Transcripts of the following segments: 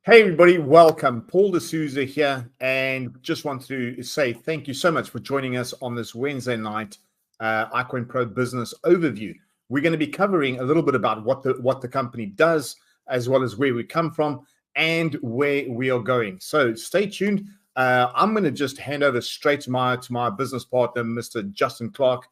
Hey everybody, welcome. Paul D'Souza here, and just want to say thank you so much for joining us on this Wednesday night iCoinPro business overview. We're going to be covering a little bit about what the company does, as well as where we come from and where we are going. So stay tuned. I'm going to just hand over straight to my business partner, Mr. Justin Clark,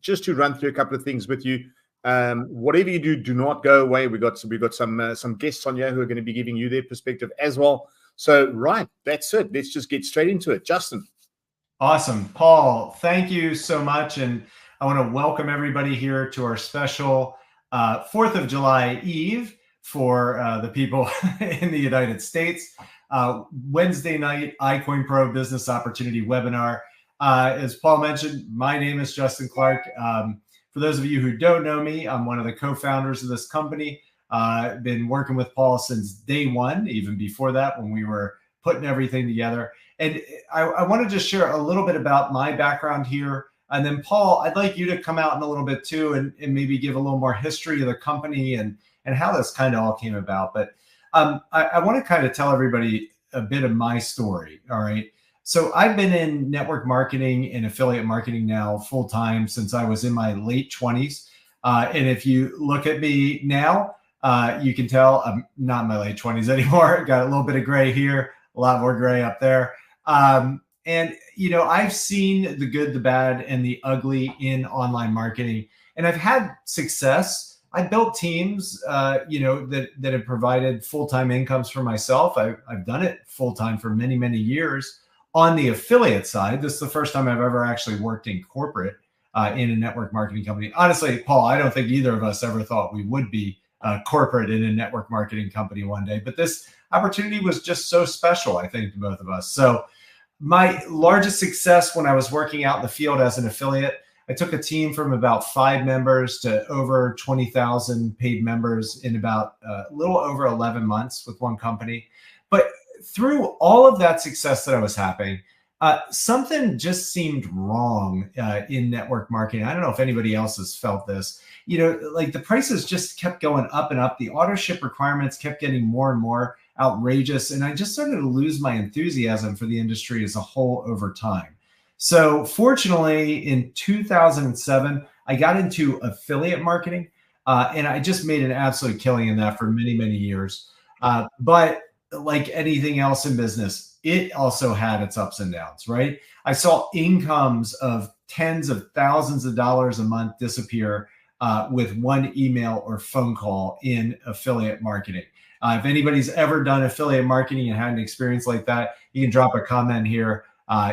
just to run through a couple of things with you. Whatever you do not go away. We've got some guests on here who are going to be giving you their perspective as well. So, right, that's it. Let's just get straight into it. Justin. Awesome. Paul, thank you so much. And I want to welcome everybody here to our special 4th of July Eve for the people in the United States. Wednesday night iCoinPro Business Opportunity webinar. As Paul mentioned, my name is Justin Clark. For those of you who don't know me, I'm one of the co-founders of this company. I've been working with Paul since day one, even before that, when we were putting everything together. And I want to just share a little bit about my background here. And then, Paul, I'd like you to come out in a little bit too, and maybe give a little more history of the company and how this kind of all came about. But I want to kind of tell everybody a bit of my story, all right? So I've been in network marketing and affiliate marketing now full time since I was in my late 20s. And if you look at me now, you can tell I'm not in my late 20s anymore. Got a little bit of gray here, a lot more gray up there. And, you know, I've seen the good, the bad, and the ugly in online marketing. And I've had success. I built teams, you know, that have provided full-time incomes for myself. I've done it full-time for many, many years. On the affiliate side, this is the first time I've ever actually worked in corporate in a network marketing company. Honestly, Paul, I don't think either of us ever thought we would be corporate in a network marketing company one day. But this opportunity was just so special, I think, to both of us. So my largest success when I was working out in the field as an affiliate, I took a team from about 5 members to over 20,000 paid members in about a little over 11 months with one company. But through all of that success that I was having, something just seemed wrong in network marketing. I don't know if anybody else has felt this. You know, like the prices just kept going up and up. The auto ship requirements kept getting more and more outrageous. And I just started to lose my enthusiasm for the industry as a whole over time. So fortunately, in 2007, I got into affiliate marketing and I just made an absolute killing in that for many, many years. But like anything else in business, it also had its ups and downs, right? I saw incomes of tens of thousands of dollars a month disappear with one email or phone call in affiliate marketing. If anybody's ever done affiliate marketing and had an experience like that, you can drop a comment here.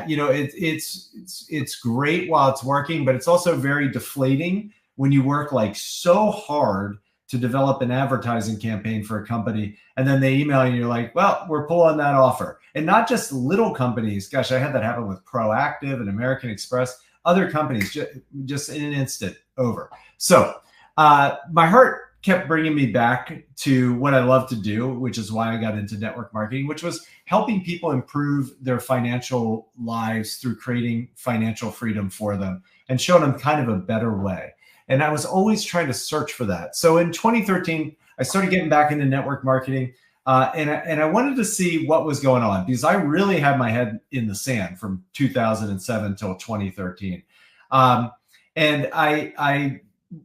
You know, it's great while it's working, but it's also very deflating when you work like so hard to develop an advertising campaign for a company, and then they email you and you're like, well, we're pulling that offer. And not just little companies. Gosh, I had that happen with Proactive and American Express. Other companies just in an instant over. So my heart kept bringing me back to what I love to do, which is why I got into network marketing, which was helping people improve their financial lives through creating financial freedom for them and showing them kind of a better way. And I was always trying to search for that. So in 2013, I started getting back into network marketing, and I wanted to see what was going on because I really had my head in the sand from 2007 till 2013. And I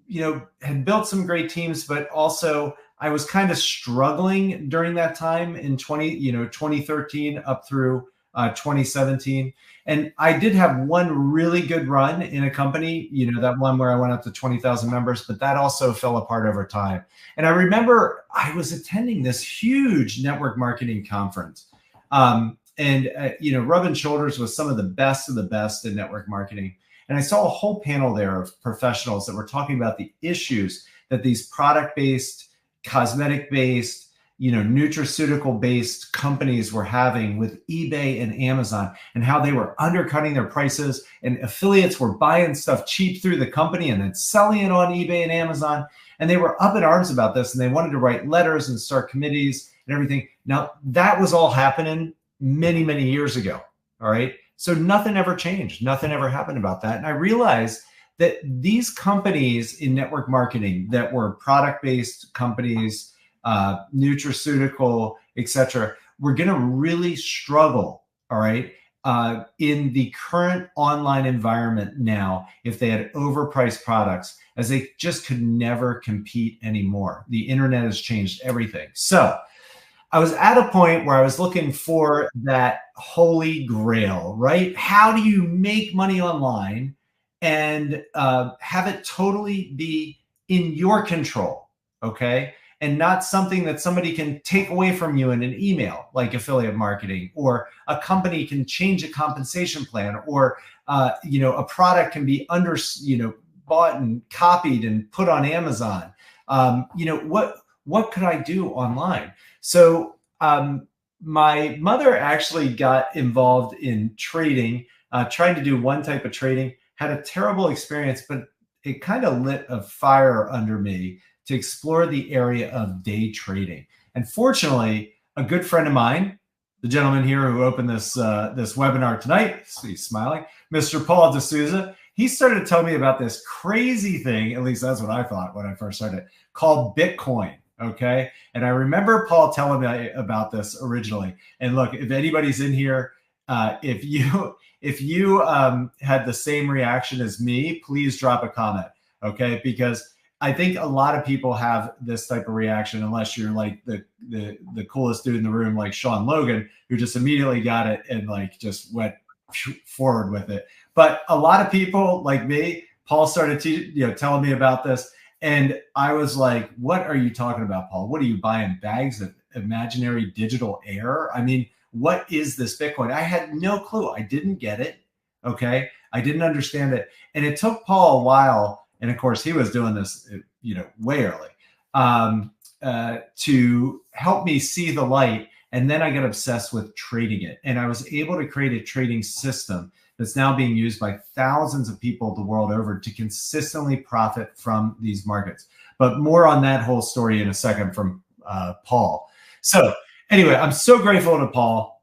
you know, had built some great teams, but also I was kind of struggling during that time in 2013 up through 2017. And I did have one really good run in a company, you know, that one where I went up to 20,000 members, but that also fell apart over time. And I remember I was attending this huge network marketing conference you know, rubbing shoulders with some of the best in network marketing. And I saw a whole panel there of professionals that were talking about the issues that these product-based, cosmetic-based, you know, nutraceutical-based companies were having with eBay and Amazon, and how they were undercutting their prices, and affiliates were buying stuff cheap through the company and then selling it on eBay and Amazon. And they were up in arms about this, and they wanted to write letters and start committees and everything. Now, that was all happening many, many years ago, all right? So nothing ever changed. Nothing ever happened about that. And I realized that these companies in network marketing that were product-based companies nutraceutical, etc., we're going to really struggle, all right, in the current online environment now if they had overpriced products, as they just could never compete anymore. The internet has changed everything. So I was at a point where I was looking for that holy grail, right? How do you make money online and have it totally be in your control, okay? And not something that somebody can take away from you in an email, like affiliate marketing, or a company can change a compensation plan, or a product can be bought and copied and put on Amazon. What could I do online? So my mother actually got involved in trading, trying to do one type of trading, had a terrible experience, but it kind of lit a fire under me to explore the area of day trading. And fortunately, a good friend of mine, the gentleman here who opened this webinar tonight, he's smiling, Mr. Paul D'Souza, he started telling me about this crazy thing, at least that's what I thought when I first started, called Bitcoin. Okay. And I remember Paul telling me about this originally. And look, if anybody's in here, if you had the same reaction as me, please drop a comment. Okay. Because I think a lot of people have this type of reaction, unless you're like the coolest dude in the room, like Sean Logan, who just immediately got it and like just went forward with it. But a lot of people like me, Paul started telling me about this. And I was like, what are you talking about, Paul? What are you buying, bags of imaginary digital air? I mean, what is this Bitcoin? I had no clue. I didn't get it. Okay. I didn't understand it. And it took Paul a while. And of course, he was doing this, way early, to help me see the light. And then I got obsessed with trading it. And I was able to create a trading system that's now being used by thousands of people the world over to consistently profit from these markets. But more on that whole story in a second from Paul. So anyway, I'm so grateful to Paul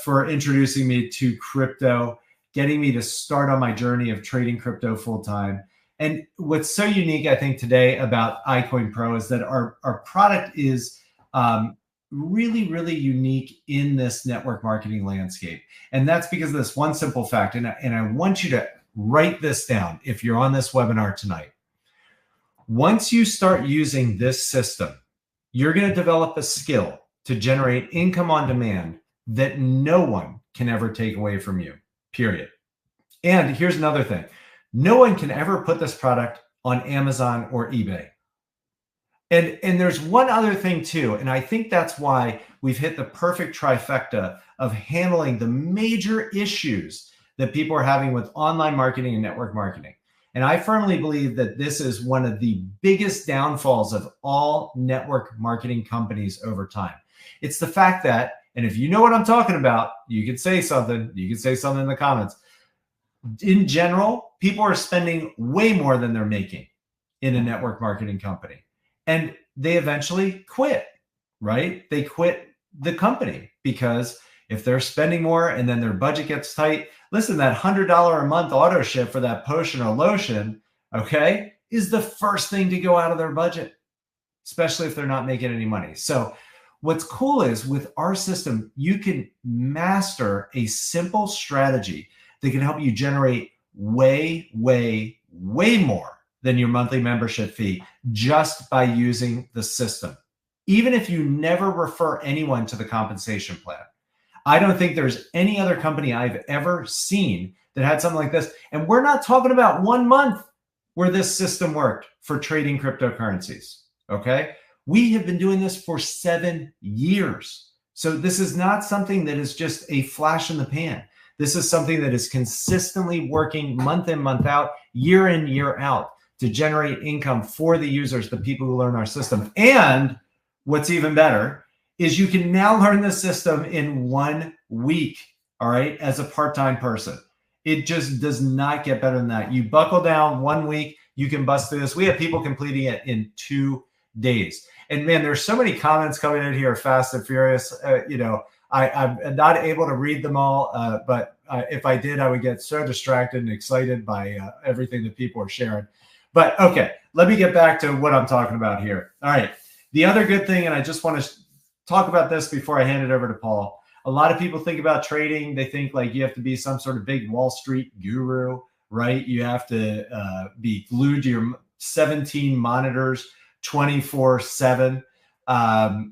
for introducing me to crypto, getting me to start on my journey of trading crypto full time. And what's so unique, I think, today about iCoinPro is that our product is really, really unique in this network marketing landscape. And that's because of this one simple fact. And I want you to write this down if you're on this webinar tonight. Once you start using this system, you're going to develop a skill to generate income on demand that no one can ever take away from you, period. And here's another thing. No one can ever put this product on Amazon or eBay. And there's one other thing too, and I think that's why we've hit the perfect trifecta of handling the major issues that people are having with online marketing and network marketing. And I firmly believe that this is one of the biggest downfalls of all network marketing companies over time. It's the fact that, and if you know what I'm talking about, you can say something. You can say something in the comments. In general, people are spending way more than they're making in a network marketing company. And they eventually quit, right? They quit the company because if they're spending more and then their budget gets tight, listen, that $100 a month auto ship for that potion or lotion, okay, is the first thing to go out of their budget, especially if they're not making any money. So what's cool is with our system, you can master a simple strategy that can help you generate way, way, way more than your monthly membership fee just by using the system, even if you never refer anyone to the compensation plan. I don't think there's any other company I've ever seen that had something like this. And we're not talking about 1 month where this system worked for trading cryptocurrencies, okay? We have been doing this for 7 years. So this is not something that is just a flash in the pan. This is something that is consistently working month in, month out, year in, year out, to generate income for the users, the people who learn our system. And what's even better is you can now learn the system in 1 week, all right, as a part-time person. It just does not get better than that. You buckle down 1 week, you can bust through this. We have people completing it in 2 days. And man, there's so many comments coming in here fast and furious. I'm not able to read them all, but if I did, I would get so distracted and excited by everything that people are sharing. But okay, let me get back to what I'm talking about here. All right. The other good thing, and I just want to talk about this before I hand it over to Paul. A lot of people think about trading. They think like you have to be some sort of big Wall Street guru, right? You have to be glued to your 17 monitors 24/7.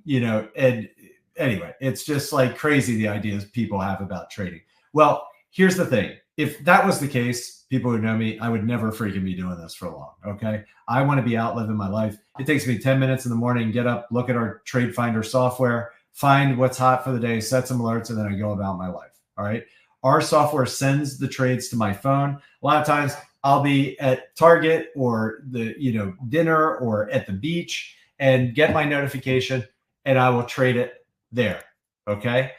You know, and anyway, it's just like crazy the ideas people have about trading. Well, here's the thing. If that was the case, people who know me, I would never freaking be doing this for long. Okay. I want to be out living my life. It takes me 10 minutes in the morning, get up, look at our Trade Finder software, find what's hot for the day, set some alerts, and then I go about my life. All right. Our software sends the trades to my phone. A lot of times I'll be at Target or the, you know, dinner or at the beach and get my notification and I will trade it there. Okay.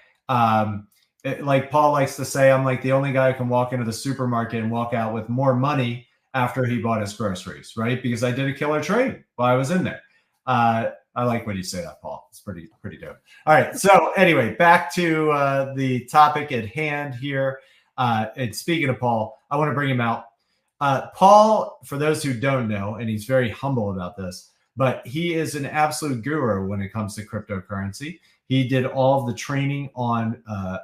Like Paul likes to say, I'm like the only guy who can walk into the supermarket and walk out with more money after he bought his groceries, right? Because I did a killer trade while I was in there. I like when you say that, Paul. It's pretty dope. All right. So anyway, back to the topic at hand here. And speaking of Paul, I want to bring him out. Paul, for those who don't know, and he's very humble about this, but he is an absolute guru when it comes to cryptocurrency. He did all of the training on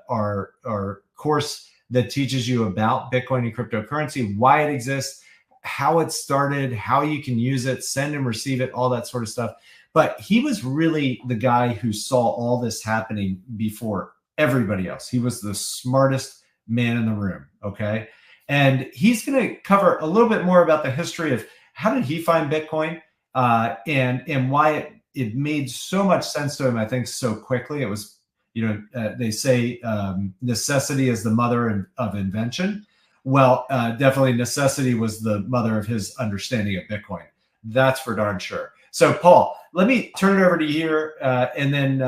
our course that teaches you about Bitcoin and cryptocurrency, why it exists, how it started, how you can use it, send and receive it, all that sort of stuff. But he was really the guy who saw all this happening before everybody else. He was the smartest man in the room, okay? And he's going to cover a little bit more about the history of how did he find Bitcoin and why it made so much sense to him, I think, so quickly. It was, you know, they say necessity is the mother of invention. Well, definitely necessity was the mother of his understanding of Bitcoin. That's for darn sure. So, Paul, let me turn it over to you here and then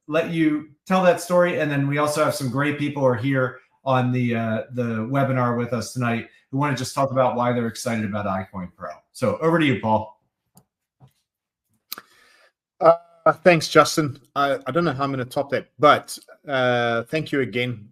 let you tell that story. And then we also have some great people who are here on the webinar with us tonight who want to just talk about why they're excited about iCoinPro. So over to you, Paul. Thanks, Justin. I don't know how I'm going to top that, but thank you again.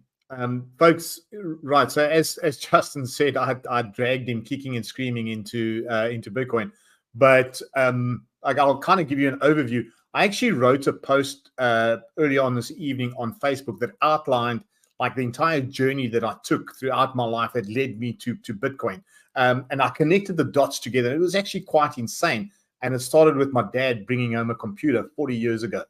Folks, right. So as Justin said, I dragged him kicking and screaming into Bitcoin, but I'll kind of give you an overview. I actually wrote a post early on this evening on Facebook that outlined like the entire journey that I took throughout my life that led me to Bitcoin. And I connected the dots together. It was actually quite insane. And it started with my dad bringing home a computer 40 years ago.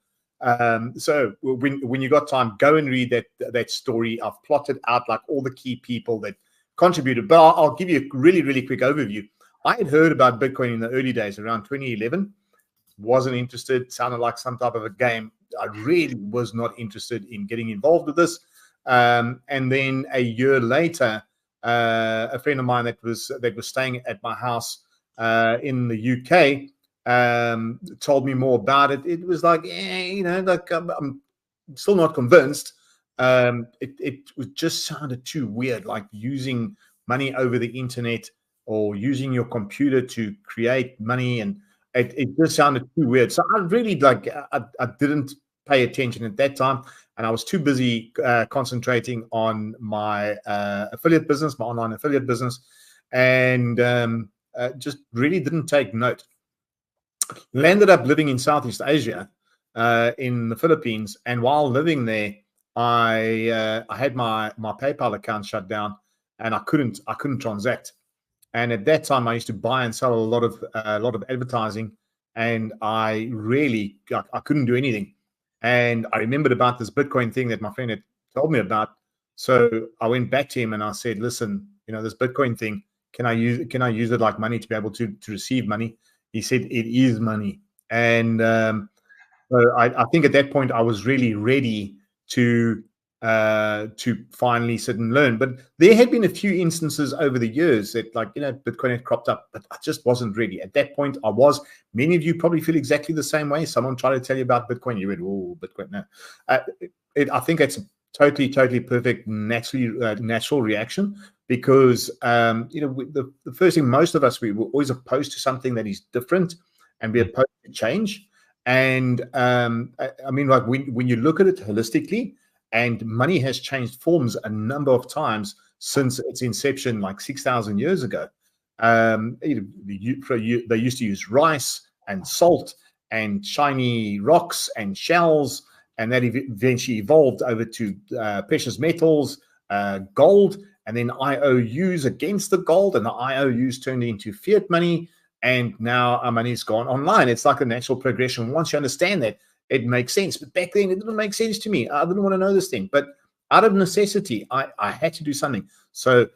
So when you got time, go and read that story. I've plotted out like all the key people that contributed. But I'll give you a really, really quick overview. I had heard about Bitcoin in the early days, around 2011. Wasn't interested. Sounded like some type of a game. I really was not interested in getting involved with this. And then a year later, a friend of mine that was staying at my house in the UK told me more about it. It was like, you know, like I'm still not convinced. It just sounded too weird, like using money over the internet or using your computer to create money, and it just sounded too weird. So I really I didn't pay attention at that time, and I was too busy concentrating on my affiliate business, my online affiliate business, and just really didn't take note. Landed up living in Southeast Asia, in the Philippines, and while living there, I had my PayPal account shut down, and I couldn't transact. And at that time, I used to buy and sell a lot of advertising, and I couldn't do anything. And I remembered about this Bitcoin thing that my friend had told me about. So I went back to him and I said, "Listen, you know, this Bitcoin thing, can I use it like money to be able to receive money?" He said, "It is money." And so I think at that point I was really ready to finally sit and learn. But there had been a few instances over the years that, like, you know, Bitcoin had cropped up, but I just wasn't ready. At that point, I was. Many of you probably feel exactly the same way. Someone tried to tell you about Bitcoin, you went, "Oh, Bitcoin." No, I think it's a totally perfect natural reaction, because you know, the first thing, most of us, we were always opposed to something that is different, and we're opposed to change. And I mean, like when you look at it holistically, and money has changed forms a number of times since its inception, like 6,000 years ago. They used to use rice and salt and shiny rocks and shells, and that eventually evolved over to precious metals, gold, and then IOUs against the gold, and the IOUs turned into fiat money, and now our money's gone online. It's like a natural progression. Once you understand that, it makes sense. But back then, it didn't make sense to me. I didn't want to know this thing. But out of necessity, I had to do something. So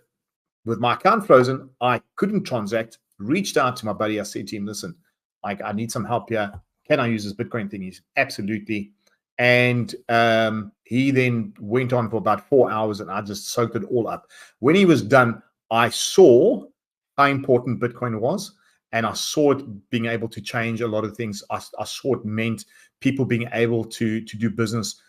with my account frozen, I couldn't transact. Reached out to my buddy. I said to him, listen, I need some help here. Can I use this Bitcoin thing? He's absolutely. And he then went on for about 4 hours, and I just soaked it all up. When he was done, I saw how important Bitcoin was, and I saw it being able to change a lot of things. I saw it meant people being able to do business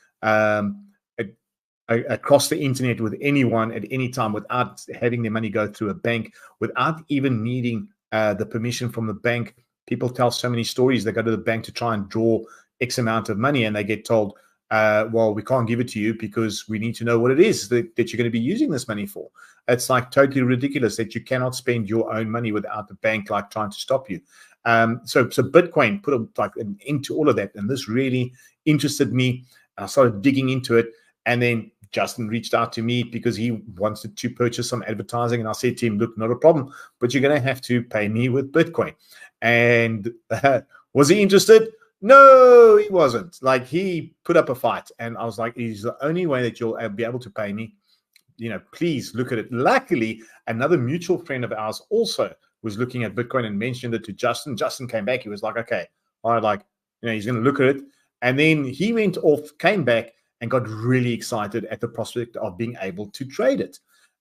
across the internet with anyone at any time without having their money go through a bank, without even needing the permission from the bank. People tell so many stories. They go to the bank to try and draw X amount of money, and they get told, well, we can't give it to you because we need to know what it is that you're going to be using this money for. It's like totally ridiculous that you cannot spend your own money without the bank like trying to stop you. So Bitcoin put an end to all of that, and this really interested me. I started digging into it, and then Justin reached out to me because he wanted to purchase some advertising, and I said to him, look, not a problem, but you're going to have to pay me with Bitcoin. And was he interested? No, he wasn't. Like, he put up a fight, and I was like, it's the only way that you'll be able to pay me. Please look at it. Luckily, another mutual friend of ours also was looking at Bitcoin and mentioned it to Justin. Justin came back. He was like, okay, all right, he's going to look at it. And then he went off, came back, and got really excited at the prospect of being able to trade it.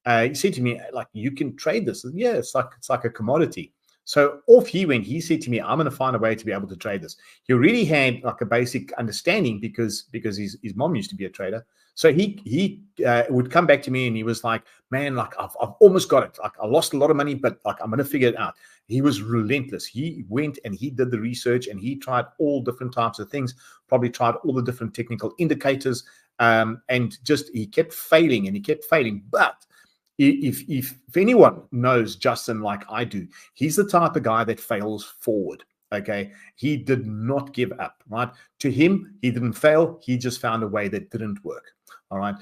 He said to me, like, you can trade this. Yeah, it's like a commodity. So off he went. He said to me, I'm going to find a way to be able to trade this. He already had like a basic understanding because his mom used to be a trader. So he would come back to me, and he was like, man, like I've almost got it. Like, I lost a lot of money, but like I'm going to figure it out. He was relentless. He went and he did the research, and he tried all different types of things, probably tried all the different technical indicators, and just he kept failing and he kept failing. But if anyone knows Justin like I do, he's the type of guy that fails forward. Okay, he did not give up. Right, to him, he didn't fail. He just found a way that didn't work. All right.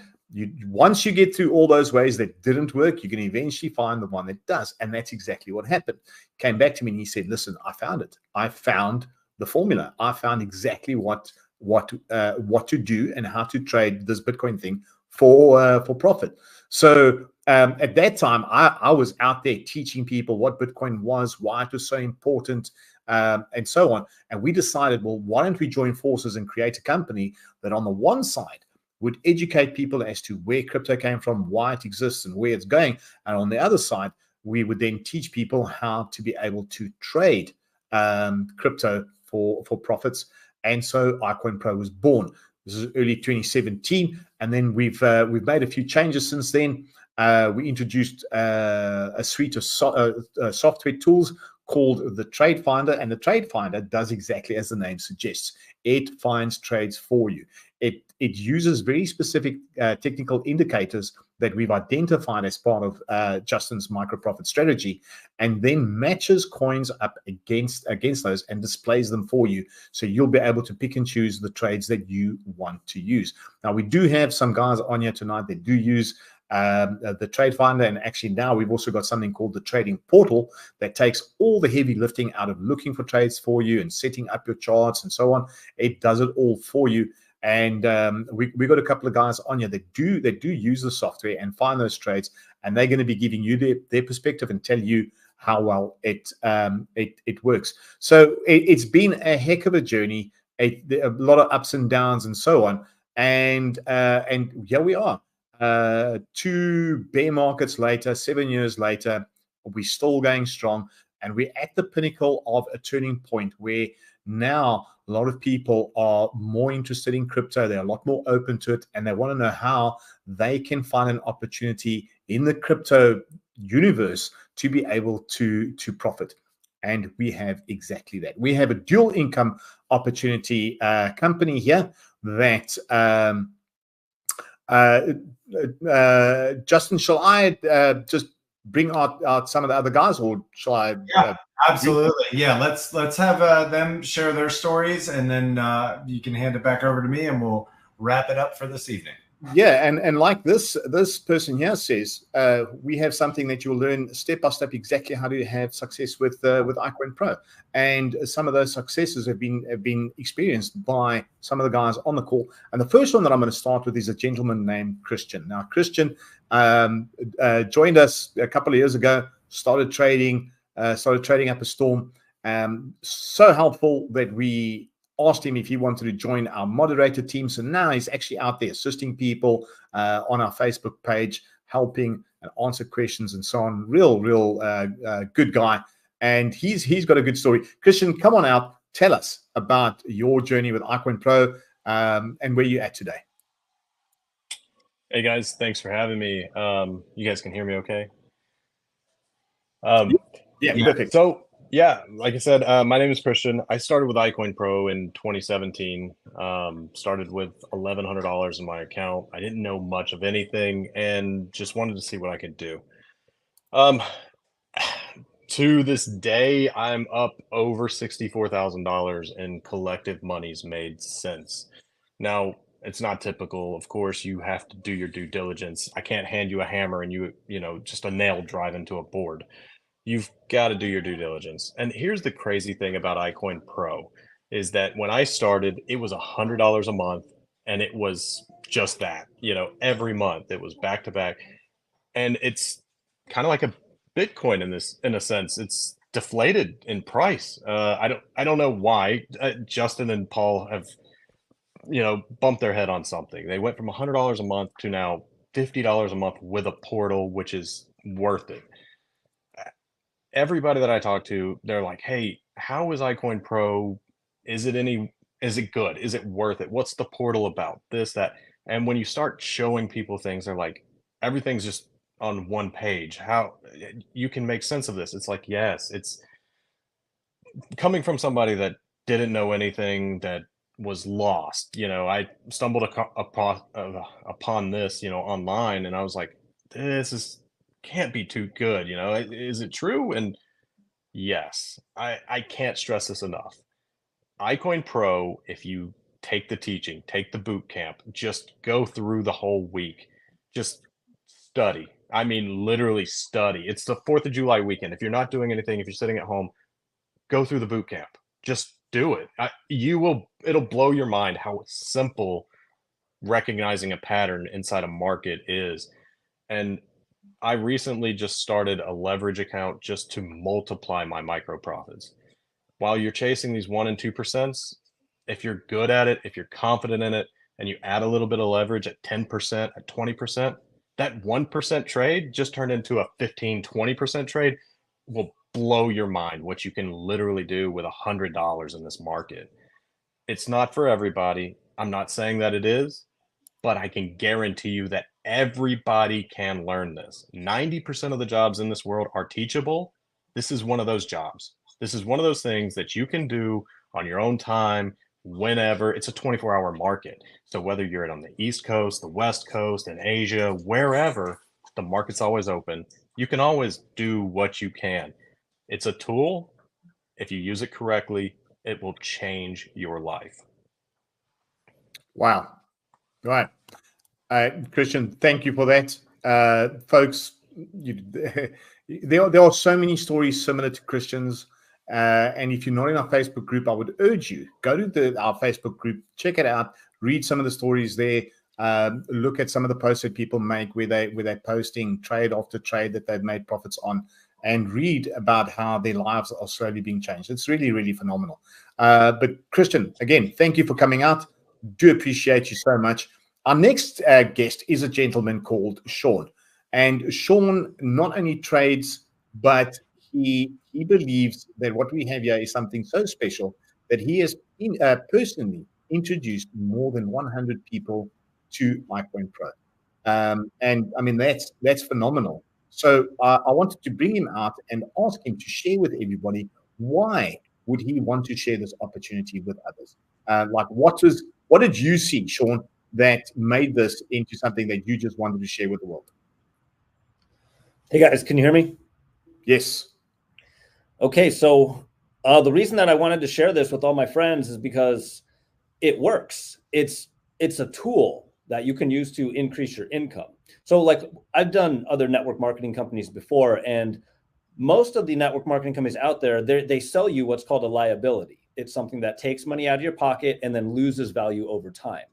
Once you get through all those ways that didn't work, you can eventually find the one that does. And that's exactly what happened. Came back to me and he said, listen, I found it. I found the formula. I found exactly what to do and how to trade this Bitcoin thing for profit. So at that time, I was out there teaching people what Bitcoin was, why it was so important, and so on. And we decided, well, why don't we join forces and create a company that on the one side would educate people as to where crypto came from, why it exists, and where it's going. And on the other side, we would then teach people how to be able to trade crypto for profits. And so iCoinPro was born. This is early 2017, and then we've made a few changes since then. We introduced a suite of software tools called the Trade Finder, and the Trade Finder does exactly as the name suggests. It finds trades for you. It uses very specific technical indicators that we've identified as part of Justin's micro profit strategy, and then matches coins up against those and displays them for you. So you'll be able to pick and choose the trades that you want to use. Now, we do have some guys on here tonight that do use the Trade Finder, and actually now we've also got something called the Trading Portal that takes all the heavy lifting out of looking for trades for you and setting up your charts and so on. It does it all for you. And we got a couple of guys on here that do use the software and find those trades, and they're going to be giving you their perspective and tell you how well it works. So it's been a heck of a journey, a lot of ups and downs and so on. And here we are, 2 bear markets later, 7 years later, we're still going strong, and we're at the pinnacle of a turning point where now a lot of people are more interested in crypto. They're a lot more open to it, and they want to know how they can find an opportunity in the crypto universe to be able to profit. And we have exactly that. We have a dual income opportunity company here that Justin, shall I just bring out some of the other guys, or shall I? Yeah, absolutely. Yeah, let's have them share their stories, and then you can hand it back over to me, and we'll wrap it up for this evening. Yeah, and like this person here says, we have something that you'll learn step by step exactly how to have success with iCoinPro, and some of those successes have been experienced by some of the guys on the call. And the first one that I'm going to start with is a gentleman named Christian. Now, Christian joined us a couple of years ago, started trading up a storm. So helpful that we asked him if he wanted to join our moderator team. So now he's actually out there assisting people on our Facebook page, helping and answer questions and so on. Real good guy. And he's got a good story. Christian, come on out. Tell us about your journey with iCoinPro and where you're at today. Hey guys, thanks for having me. You guys can hear me okay? Yeah, perfect. So yeah, like I said, my name is Christian. I started with iCoinPro in 2017. Started with $1,100 in my account. I didn't know much of anything and just wanted to see what I could do. To this day, I'm up over $64,000 in collective monies made since. Now, it's not typical. Of course, you have to do your due diligence. I can't hand you a hammer and you know, just a nail drive into a board. You've got to do your due diligence. And here's the crazy thing about iCoinPro is that when I started, it was $100 a month, and it was just that, you know, every month it was back to back. And it's kind of like a Bitcoin in a sense. It's deflated in price. I don't know why. Justin and Paul have, you know, bumped their head on something. They went from $100 a month to now $50 a month with a portal, which is worth it. Everybody that I talk to, they're like, hey, how is iCoinPro? Is it good? Is it worth it? What's the portal about? This, that. And when you start showing people things, they're like, everything's just on one page. How you can make sense of this? It's like, yes, it's coming from somebody that didn't know anything, that was lost. You know, I stumbled upon this, you know, online, and I was like, this can't be too good. You know, is it true? And yes, I can't stress this enough. iCoinPro, if you take the teaching, take the boot camp, just go through the whole week, just study. I mean, literally study. It's the 4th of July weekend. If you're not doing anything, if you're sitting at home, go through the boot camp. Just do it. It'll blow your mind how simple recognizing a pattern inside a market is. And I recently just started a leverage account just to multiply my micro profits. While you're chasing these 1% and 2%, if you're good at it, if you're confident in it, and you add a little bit of leverage at 10%, at 20%, that 1% trade just turned into a 15, 20% trade will blow your mind what you can literally do with $100 in this market. It's not for everybody. I'm not saying that it is, but I can guarantee you that everybody can learn this. 90% of the jobs in this world are teachable. This is one of those jobs. This is one of those things that you can do on your own time, whenever. It's a 24-hour market. So whether you're on the East Coast, the West Coast, in Asia, wherever, the market's always open. You can always do what you can. It's a tool. If you use it correctly, it will change your life. Wow. Right. Christian, thank you for that. Folks, there are so many stories similar to Christian's. And if you're not in our Facebook group, I would urge you, go to our Facebook group, check it out, read some of the stories there, look at some of the posts that people make where they're posting trade after trade that they've made profits on, and read about how their lives are slowly being changed. It's really, really phenomenal. But Christian, again, thank you for coming out. Do appreciate you so much. Our next guest is a gentleman called Sean. And Sean not only trades, but he believes that what we have here is something so special that he has personally introduced more than 100 people to iCoinPro. And I mean, that's phenomenal. So I wanted to bring him out and ask him to share with everybody, why would he want to share this opportunity with others? What did you see, Sean, that made this into something that you just wanted to share with the world? Hey guys, can you hear me? Yes. Okay, so the reason that I wanted to share this with all my friends is because it works. It's a tool that you can use to increase your income. So like I've done other network marketing companies before, and most of the network marketing companies out there, they sell you what's called a liability. It's something that takes money out of your pocket and then loses value over time.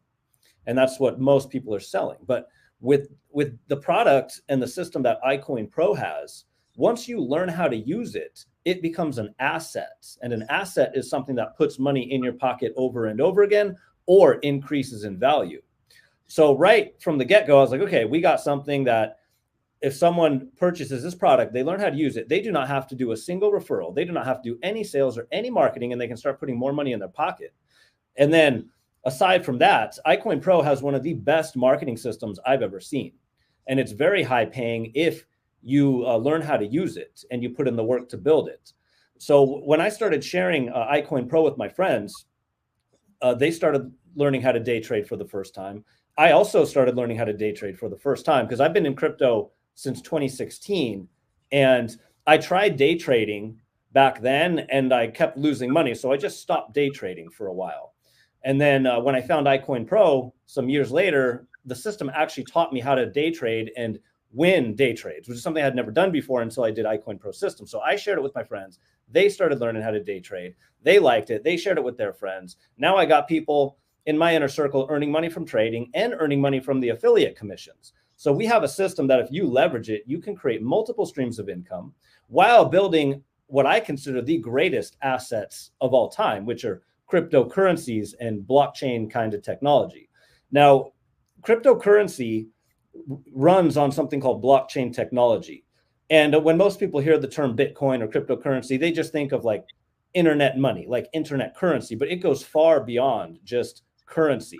And that's what most people are selling. But with the product and the system that iCoinPro has, once you learn how to use it, it becomes an asset. And an asset is something that puts money in your pocket over and over again or increases in value. So right from the get-go, I was like, okay, we got something that if someone purchases this product, they learn how to use it. They do not have to do a single referral. They do not have to do any sales or any marketing, and they can start putting more money in their pocket. And then aside from that, iCoinPro has one of the best marketing systems I've ever seen. And it's very high paying if you learn how to use it and you put in the work to build it. So when I started sharing iCoinPro with my friends, they started learning how to day trade for the first time. I also started learning how to day trade for the first time because I've been in crypto since 2016. And I tried day trading back then and I kept losing money. So I just stopped day trading for a while. And then when I found iCoinPro some years later, the system actually taught me how to day trade and win day trades, which is something I had never done before until I did iCoinPro system. So I shared it with my friends. They started learning how to day trade. They liked it. They shared it with their friends. Now I got people in my inner circle earning money from trading and earning money from the affiliate commissions. So we have a system that if you leverage it, you can create multiple streams of income while building what I consider the greatest assets of all time, which are cryptocurrencies and blockchain kind of technology. Now, cryptocurrency runs on something called blockchain technology. And when most people hear the term Bitcoin or cryptocurrency, they just think of like internet money, like internet currency, but it goes far beyond just currency.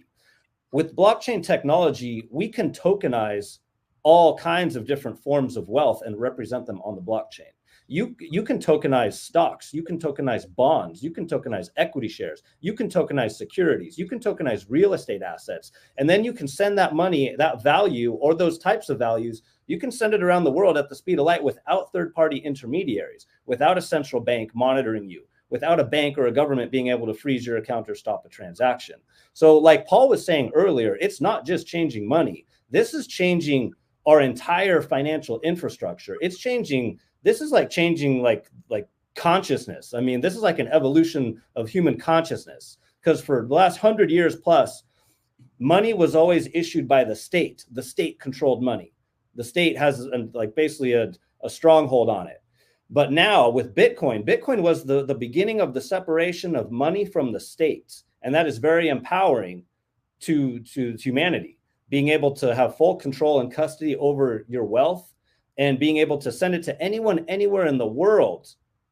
With blockchain technology, we can tokenize all kinds of different forms of wealth and represent them on the blockchain. You can tokenize stocks, you can tokenize bonds, you can tokenize equity shares, you can tokenize securities, you can tokenize real estate assets, and then you can send that money, that value, or those types of values, you can send it around the world at the speed of light without third-party intermediaries, without a central bank monitoring you, without a bank or a government being able to freeze your account or stop a transaction. So like Paul was saying earlier, it's not just changing money. This is changing our entire financial infrastructure. This is like changing like consciousness. I mean, this is like an evolution of human consciousness, because for the last 100 years plus, money was always issued by the state. The state controlled money. The state has like basically a stronghold on it. But now with Bitcoin was the beginning of the separation of money from the state. And that is very empowering to humanity, being able to have full control and custody over your wealth and being able to send it to anyone, anywhere in the world,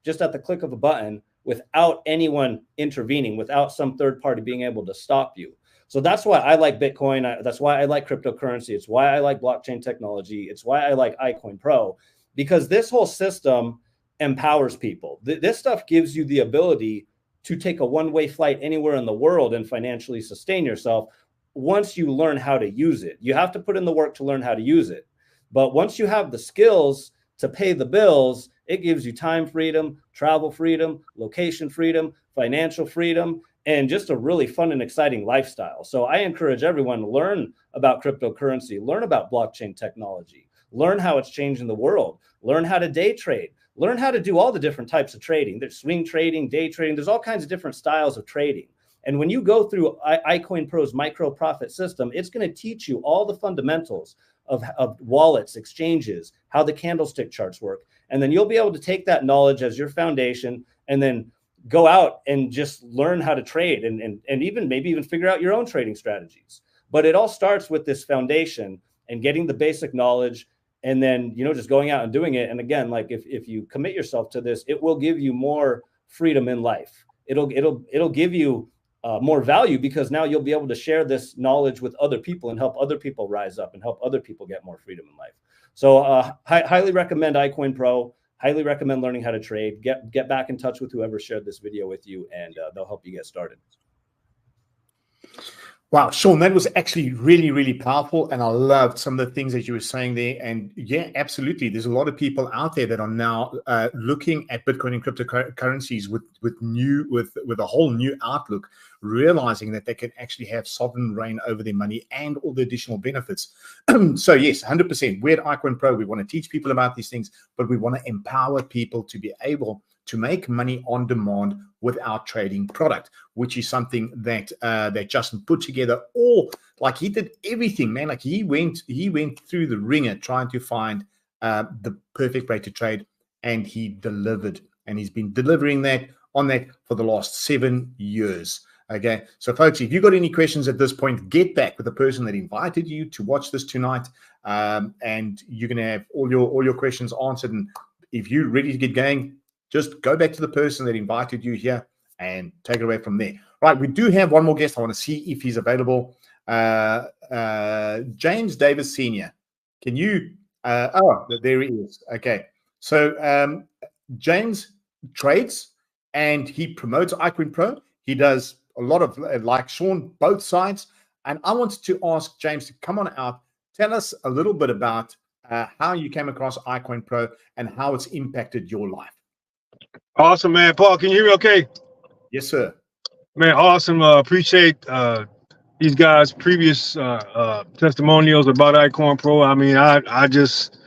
just at the click of a button without anyone intervening, without some third party being able to stop you. So that's why I like Bitcoin. That's why I like cryptocurrency. It's why I like blockchain technology. It's why I like iCoinPro, because this whole system empowers people. This stuff gives you the ability to take a one-way flight anywhere in the world and financially sustain yourself once you learn how to use it. You have to put in the work to learn how to use it. But once you have the skills to pay the bills, it gives you time freedom, travel freedom, location freedom, financial freedom, and just a really fun and exciting lifestyle. So I encourage everyone to learn about cryptocurrency, learn about blockchain technology, learn how it's changing the world, learn how to day trade, learn how to do all the different types of trading. There's swing trading, day trading, there's all kinds of different styles of trading. And when you go through iCoinPro's micro profit system, it's going to teach you all the fundamentals of wallets, exchanges, how the candlestick charts work. And then you'll be able to take that knowledge as your foundation and then go out and just learn how to trade and even maybe even figure out your own trading strategies. But it all starts with this foundation and getting the basic knowledge and then, you know, just going out and doing it. And again, like if you commit yourself to this, it will give you more freedom in life. It'll give you more value, because now you'll be able to share this knowledge with other people and help other people rise up and help other people get more freedom in life. So highly recommend iCoinPro, highly recommend learning how to trade. Get back in touch with whoever shared this video with you, and they'll help you get started. Wow, Sean, that was actually really, really powerful. And I loved some of the things that you were saying there. And yeah, absolutely. There's a lot of people out there that are now looking at Bitcoin and cryptocurrencies with a whole new outlook, realizing that they can actually have sovereign reign over their money and all the additional benefits. So yes, 100%. We're at iCoinPro. We want to teach people about these things, but we want to empower people to be able to make money on demand with our trading product, which is something that that Justin put together. All like he did everything, man. Like he went through the ringer trying to find the perfect way to trade, and he delivered. And he's been delivering that for the last 7 years. Okay, so folks, if you've got any questions at this point, get back with the person that invited you to watch this tonight, and you're gonna have all your questions answered. And if you're ready to get going, just go back to the person that invited you here and take it away from there. Right, we do have one more guest. I want to see if he's available. James Davis Sr. Can you? Oh, there he is. Okay, so James trades and he promotes iCoinPro. He does a lot of, like Sean, both sides. And I wanted to ask James to come on out, tell us a little bit about how you came across iCoinPro and how it's impacted your life. Awesome, man. Paul, can you hear me okay? Yes, sir. Man, awesome. Appreciate these guys' previous testimonials about iCoinPro. I mean, I just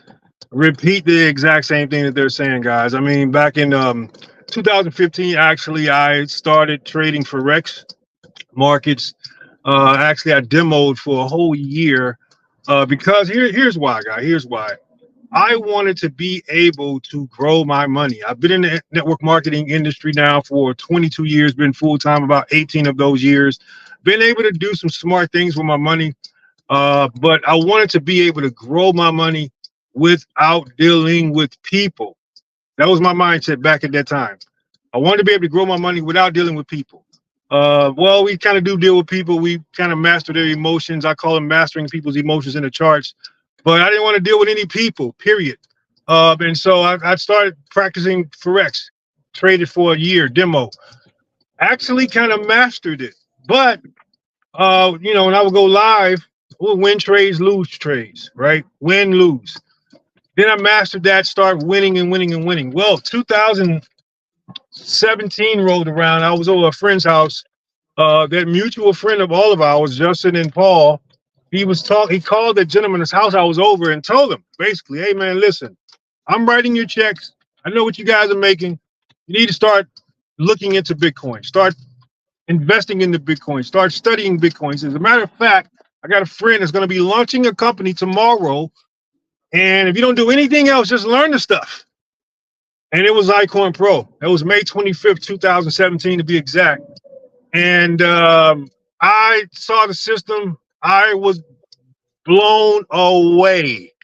repeat the exact same thing that they're saying, guys. I mean, back in 2015, actually, I started trading Forex markets. Actually, I demoed for a whole year because here's why, guys. Here's why. I wanted to be able to grow my money. I've been in the network marketing industry now for 22 years, been full-time about 18 of those years, been able to do some smart things with my money. But I wanted to be able to grow my money without dealing with people. That was my mindset back at that time. I wanted to be able to grow my money without dealing with people. Well, we kind of do deal with people. We kind of master their emotions. I call them mastering people's emotions in the charts. But I didn't want to deal with any people, period. And so I started practicing Forex, traded for a year, demo. Actually kind of mastered it. But, you know, when I would go live, we'll win trades, lose trades, right? Win, lose. Then I mastered that, start winning and winning and winning. Well, 2017 rolled around. I was over a friend's house. That mutual friend of all of ours, Justin and Paul, he called that gentleman's house I was over and told him, basically, hey, man, listen, I'm writing your checks. I know what you guys are making. You need to start looking into Bitcoin. Start investing into Bitcoin. Start studying Bitcoins. As a matter of fact, I got a friend that's going to be launching a company tomorrow. And if you don't do anything else, just learn the stuff. And it was iCoinPro. It was May 25th, 2017 to be exact. And I saw the system. I was blown away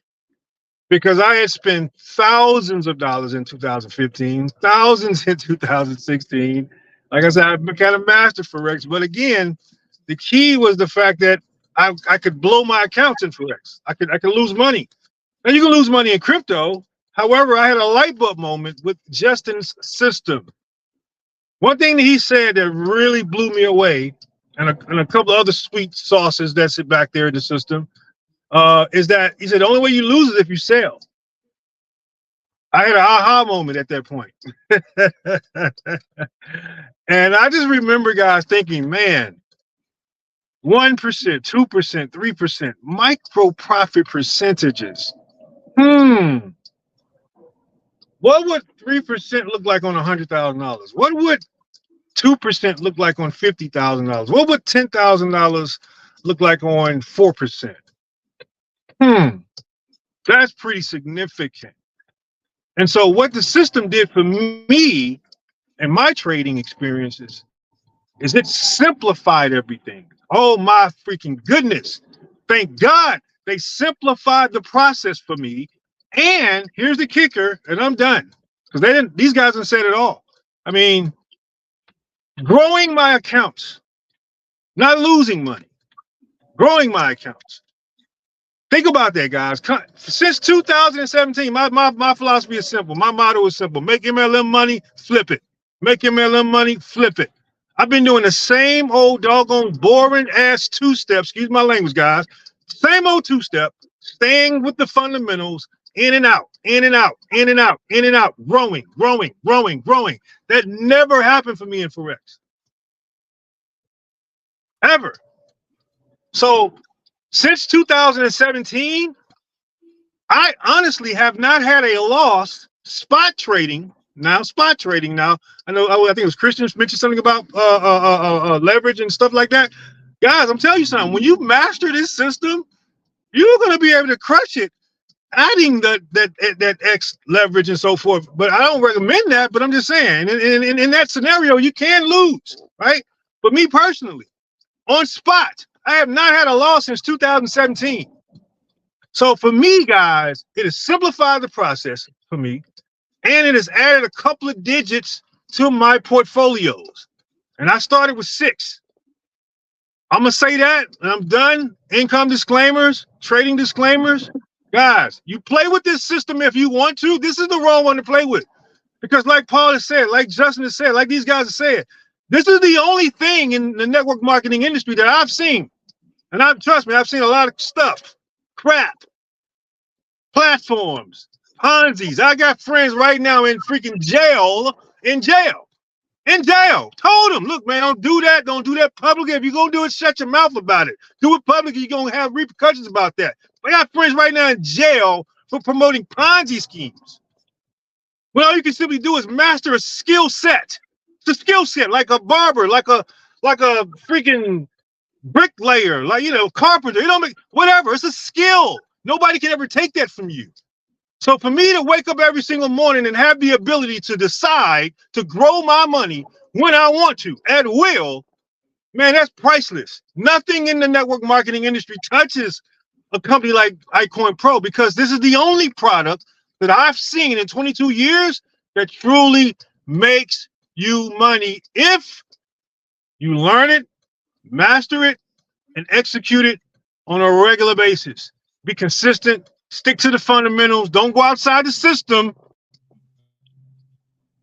because I had spent thousands of dollars in 2015, thousands in 2016. Like I said, I kind of mastered Forex. But again, the key was the fact that I could blow my accounts in Forex. I could lose money. Now you can lose money in crypto. However, I had a light bulb moment with Justin's system. One thing that he said that really blew me away, and a couple of other sweet sauces that sit back there in the system, is that he said the only way you lose is if you sell. I had an aha moment at that point. And I just remember guys thinking, man, 1%, 2%, 3%, micro profit percentages. What would 3% look like on $100,000? What would 2% look like on $50,000? What would $10,000 look like on 4%? That's pretty significant. And so what the system did for me and my trading experiences is it simplified everything. Oh my freaking goodness. Thank God they simplified the process for me. And here's the kicker, and I'm done. Because these guys didn't say it at all. I mean, growing my accounts, not losing money, growing my accounts. Think about that, guys. Since 2017, my philosophy is simple. My motto is simple. Make MLM money, flip it. Make MLM money, flip it. I've been doing the same old doggone boring ass two-step, excuse my language, guys. Same old two-step, staying with the fundamentals, in and out, in and out, in and out, in and out, growing, growing, growing, growing. That never happened for me in Forex. Ever. So since 2017, I honestly have not had a loss spot trading. Now, I know, I think it was Christian mentioned something about leverage and stuff like that. Guys, I'm telling you something. When you master this system, you're going to be able to crush it, adding that X leverage and so forth. But I don't recommend that. But I'm just saying, in that scenario, you can lose, right? But me personally, on spot, I have not had a loss since 2017. So for me, guys, it has simplified the process for me. And it has added a couple of digits to my portfolios. And I started with 6. I'm going to say that, and I'm done. Income disclaimers, trading disclaimers. Guys, you play with this system if you want to. This is the wrong one to play with. Because like Paul has said, like Justin has said, like these guys have said, this is the only thing in the network marketing industry that I've seen. And trust me, I've seen a lot of stuff, crap, platforms, Ponzi's. I got friends right now in freaking jail, Told them, look, man, don't do that. Don't do that publicly. If you're going to do it, shut your mouth about it. Do it publicly. You're going to have repercussions about that. I got friends right now in jail for promoting Ponzi schemes. Well, all you can simply do is master a skill set. It's a skill set, like a barber, like a freaking bricklayer, like, carpenter. You don't make whatever. It's a skill. Nobody can ever take that from you. So for me to wake up every single morning and have the ability to decide to grow my money when I want to, at will, man, that's priceless. Nothing in the network marketing industry touches a company like iCoinPro, because this is the only product that I've seen in 22 years that truly makes you money if you learn it, master it, and execute it on a regular basis. Be consistent. Stick to the fundamentals. Don't go outside the system,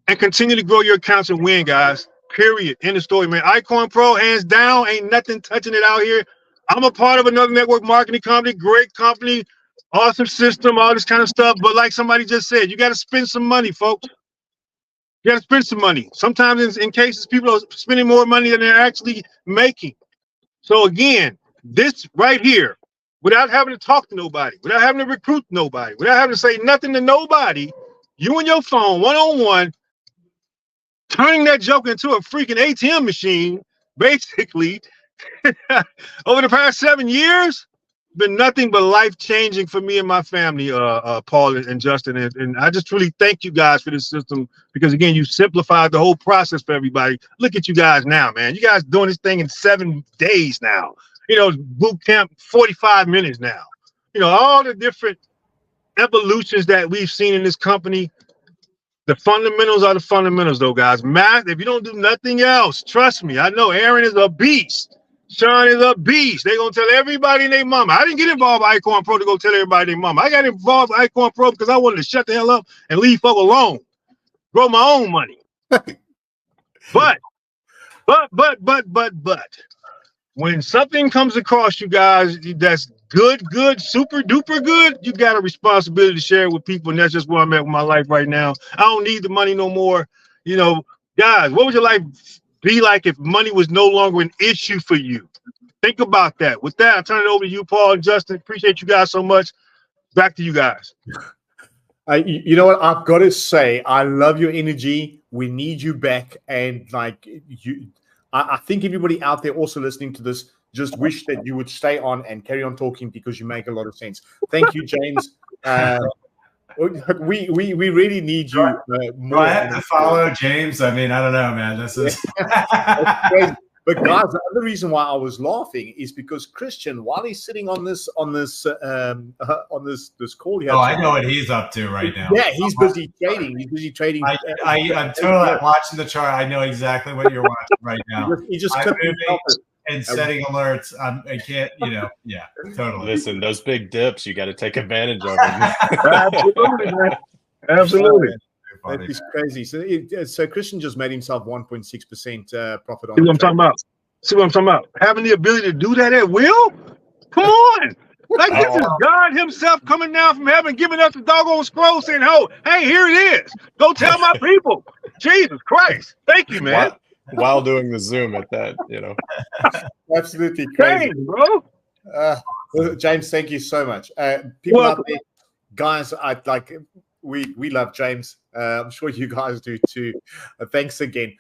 and continue to grow your accounts and win, guys. Period. End of story, man. iCoinPro, hands down, ain't nothing touching it out here. I'm a part of another network marketing company, great company, awesome system, all this kind of stuff. But like somebody just said, you got to spend some money, folks. You got to spend some money. Sometimes in cases, people are spending more money than they're actually making. So again, this right here, without having to talk to nobody, without having to recruit nobody, without having to say nothing to nobody, you and your phone, one-on-one, turning that joke into a freaking ATM machine, basically, over the past 7 years, been nothing but life-changing for me and my family, Paul and Justin. And I just truly thank you guys for this system, because, again, you simplified the whole process for everybody. Look at you guys now, man. You guys doing this thing in 7 days now. Boot camp, 45 minutes now. All the different evolutions that we've seen in this company. The fundamentals are the fundamentals, though, guys. Math, if you don't do nothing else, trust me, I know Aaron is a beast. Sean is a beast. They're going to tell everybody and their mama. I didn't get involved with iCoinPro to go tell everybody and their mama. I got involved with iCoinPro because I wanted to shut the hell up and leave folk alone. Grow my own money. But. When something comes across you guys that's good, super duper good, you got a responsibility to share it with people. And that's just where I'm at with my life right now. I don't need the money no more. Guys, what would your life be like if money was no longer an issue for you? Think about that. With that, I turn it over to you, Paul and Justin. Appreciate you guys so much. Back to you guys. You know what? I've got to say, I love your energy. We need you back. And I think everybody out there also listening to this just wish that you would stay on and carry on talking, because you make a lot of sense. Thank you, James. We really need you more. I have to follow James. I mean, I don't know, man. This is But guys, the other reason why I was laughing is because Christian, while he's sitting on this call here. Oh, I know what he's up to right now. Yeah, he's busy trading. He's busy trading. I'm totally watching the chart. I know exactly what you're watching right now. He just couldn't help it. And setting alerts. I can't, yeah, totally. Listen, those big dips, you got to take advantage of them. Absolutely, man. Absolutely. funny. That is crazy. So Christian just made himself 1.6% profit on. See what I'm talking about? See what I'm talking about? Having the ability to do that at will? Come on. Like this is God himself coming down from heaven, giving us the doggone scroll saying, oh, hey, here it is. Go tell my people. Jesus Christ. Thank you, man. While doing the Zoom at that, Absolutely crazy. Thanks, bro. James, thank you so much. People out there, guys, we love James. I'm sure you guys do too. Thanks again.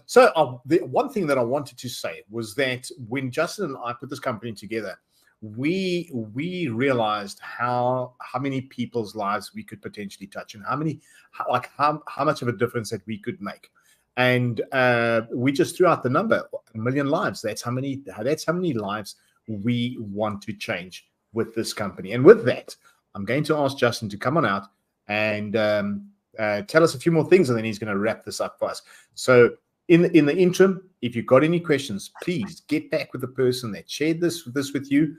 So the one thing that I wanted to say was that when Justin and I put this company together, we realized how many people's lives we could potentially touch and how much of a difference that we could make. And we just threw out the number, 1 million lives. That's how many lives we want to change with this company. And with that, I'm going to ask Justin to come on out and tell us a few more things, and then he's going to wrap this up for us. So in the interim, if you've got any questions, please get back with the person that shared this with you.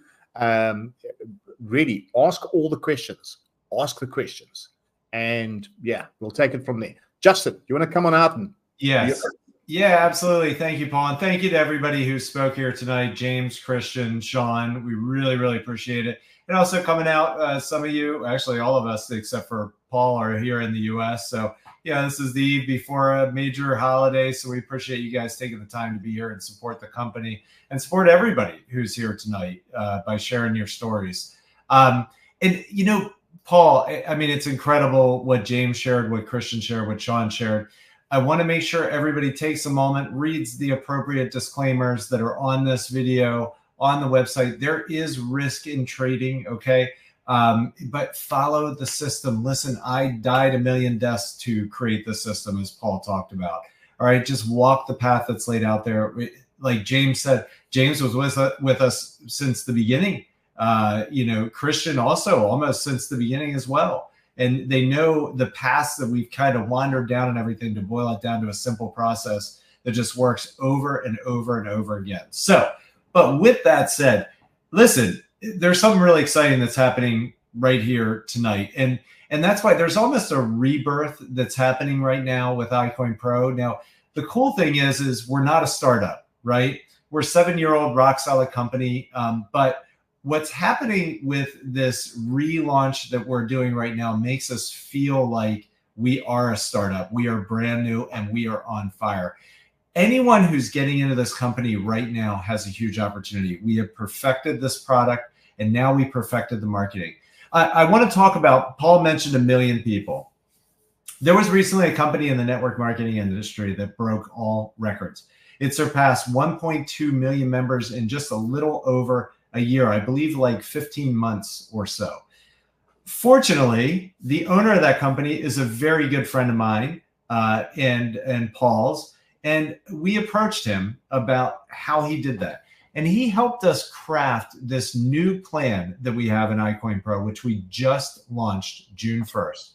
Really ask all the questions. Ask the questions. And yeah, we'll take it from there. Justin, you want to come on out and Yes. Yeah, absolutely. Thank you, Paul. And thank you to everybody who spoke here tonight. James, Christian, Sean, we really, really appreciate it. And also coming out, some of you, actually all of us, except for Paul, are here in the U.S. So yeah, this is the eve before a major holiday. So we appreciate you guys taking the time to be here and support the company and support everybody who's here tonight by sharing your stories. And, Paul, I mean, it's incredible what James shared, what Christian shared, what Sean shared. I want to make sure everybody takes a moment, reads the appropriate disclaimers that are on this video, on the website. There is risk in trading, okay? But follow the system. Listen, I died a million deaths to create the system, as Paul talked about. All right, just walk the path that's laid out there. Like James said, James was with us since the beginning. Christian also almost since the beginning as well. And they know the paths that we've kind of wandered down and everything to boil it down to a simple process that just works over and over and over again. So, but with that said, listen, there's something really exciting that's happening right here tonight. And that's why there's almost a rebirth that's happening right now with iCoinPro. Now, the cool thing is we're not a startup, right? We're a 7-year-old rock solid company. But what's happening with this relaunch that we're doing right now makes us feel like we are a startup. We are brand new and we are on fire. Anyone who's getting into this company right now has a huge opportunity. We have perfected this product and now we perfected the marketing. I want to talk about, Paul mentioned 1 million people. There was recently a company in the network marketing industry that broke all records. It surpassed 1.2 million members in just a little over a year, I believe like 15 months or so. Fortunately, the owner of that company is a very good friend of mine and Paul's, and we approached him about how he did that. And he helped us craft this new plan that we have in iCoinPro, which we just launched June 1st.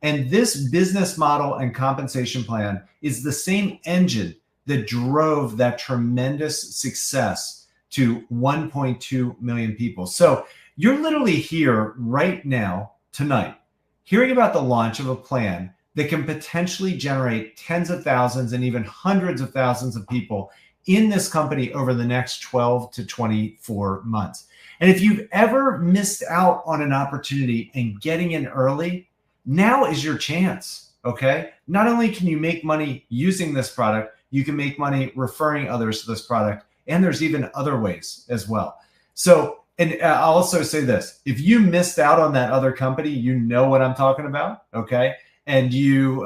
And this business model and compensation plan is the same engine that drove that tremendous success to 1.2 million people. So you're literally here right now, tonight, hearing about the launch of a plan that can potentially generate tens of thousands and even hundreds of thousands of people in this company over the next 12 to 24 months. And if you've ever missed out on an opportunity and getting in early, now is your chance, okay? Not only can you make money using this product, you can make money referring others to this product. And there's even other ways as well. So, and I'll also say this, if you missed out on that other company, you know what I'm talking about, okay? And you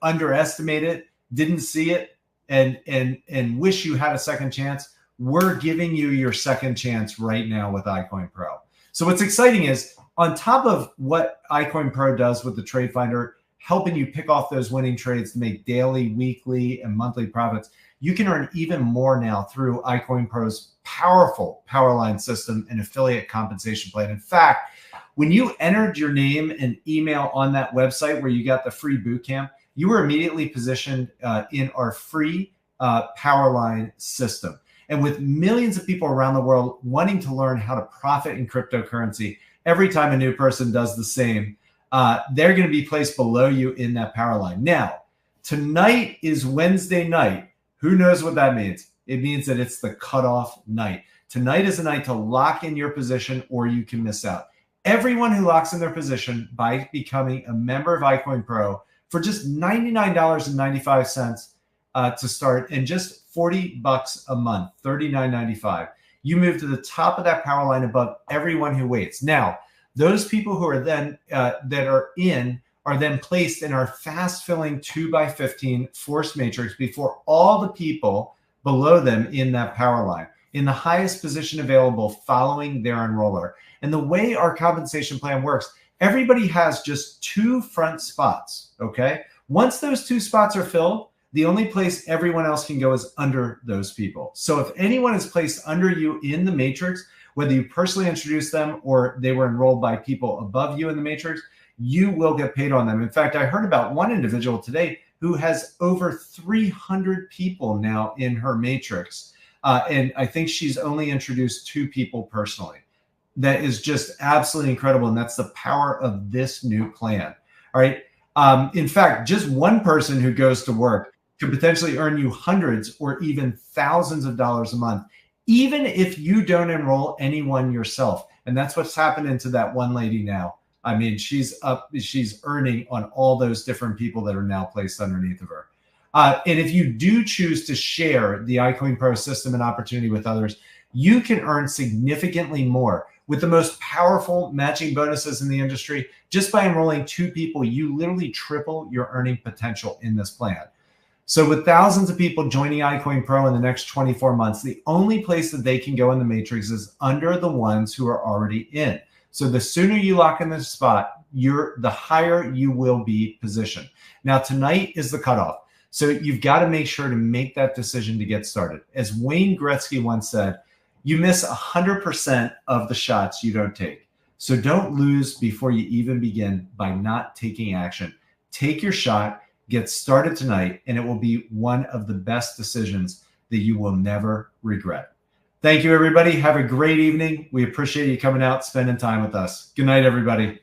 underestimate it, didn't see it, and wish you had a second chance, we're giving you your second chance right now with iCoinPro. So what's exciting is, on top of what iCoinPro does with the Trade Finder, helping you pick off those winning trades to make daily, weekly, and monthly profits, you can earn even more now through iCoinPro's powerful Powerline system and affiliate compensation plan. In fact, when you entered your name and email on that website where you got the free bootcamp, you were immediately positioned in our free Powerline system. And with millions of people around the world wanting to learn how to profit in cryptocurrency, every time a new person does the same, they're going to be placed below you in that power line. Now, tonight is Wednesday night. Who knows what that means? It means that it's the cutoff night. Tonight is the night to lock in your position or you can miss out. Everyone who locks in their position by becoming a member of iCoinPro for just $99.95 to start and just $40 a month, $39.95. You move to the top of that power line above everyone who waits. Now, those people who are then are then placed in our fast filling 2x15 forced matrix before all the people below them in that power line, in the highest position available following their enroller. And the way our compensation plan works, everybody has just 2 front spots, okay? Once those 2 spots are filled, the only place everyone else can go is under those people. So if anyone is placed under you in the matrix, whether you personally introduced them or they were enrolled by people above you in the matrix, you will get paid on them. In fact, I heard about one individual today who has over 300 people now in her matrix. And I think she's only introduced 2 people personally. That is just absolutely incredible. And that's the power of this new plan. All right. In fact, just one person who goes to work could potentially earn you hundreds or even thousands of dollars a month, even if you don't enroll anyone yourself. And that's what's happening to that one lady now. I mean, she's earning on all those different people that are now placed underneath of her. And if you do choose to share the iCoinPro system and opportunity with others, you can earn significantly more with the most powerful matching bonuses in the industry. Just by enrolling 2 people, you literally triple your earning potential in this plan. So with thousands of people joining iCoinPro in the next 24 months, the only place that they can go in the matrix is under the ones who are already in. So the sooner you lock in this spot, the higher you will be positioned. Now, tonight is the cutoff. So you've got to make sure to make that decision to get started. As Wayne Gretzky once said, you miss 100% of the shots you don't take. So don't lose before you even begin by not taking action. Take your shot, get started tonight, and it will be one of the best decisions that you will never regret. Thank you, everybody. Have a great evening. We appreciate you coming out, spending time with us. Good night, everybody.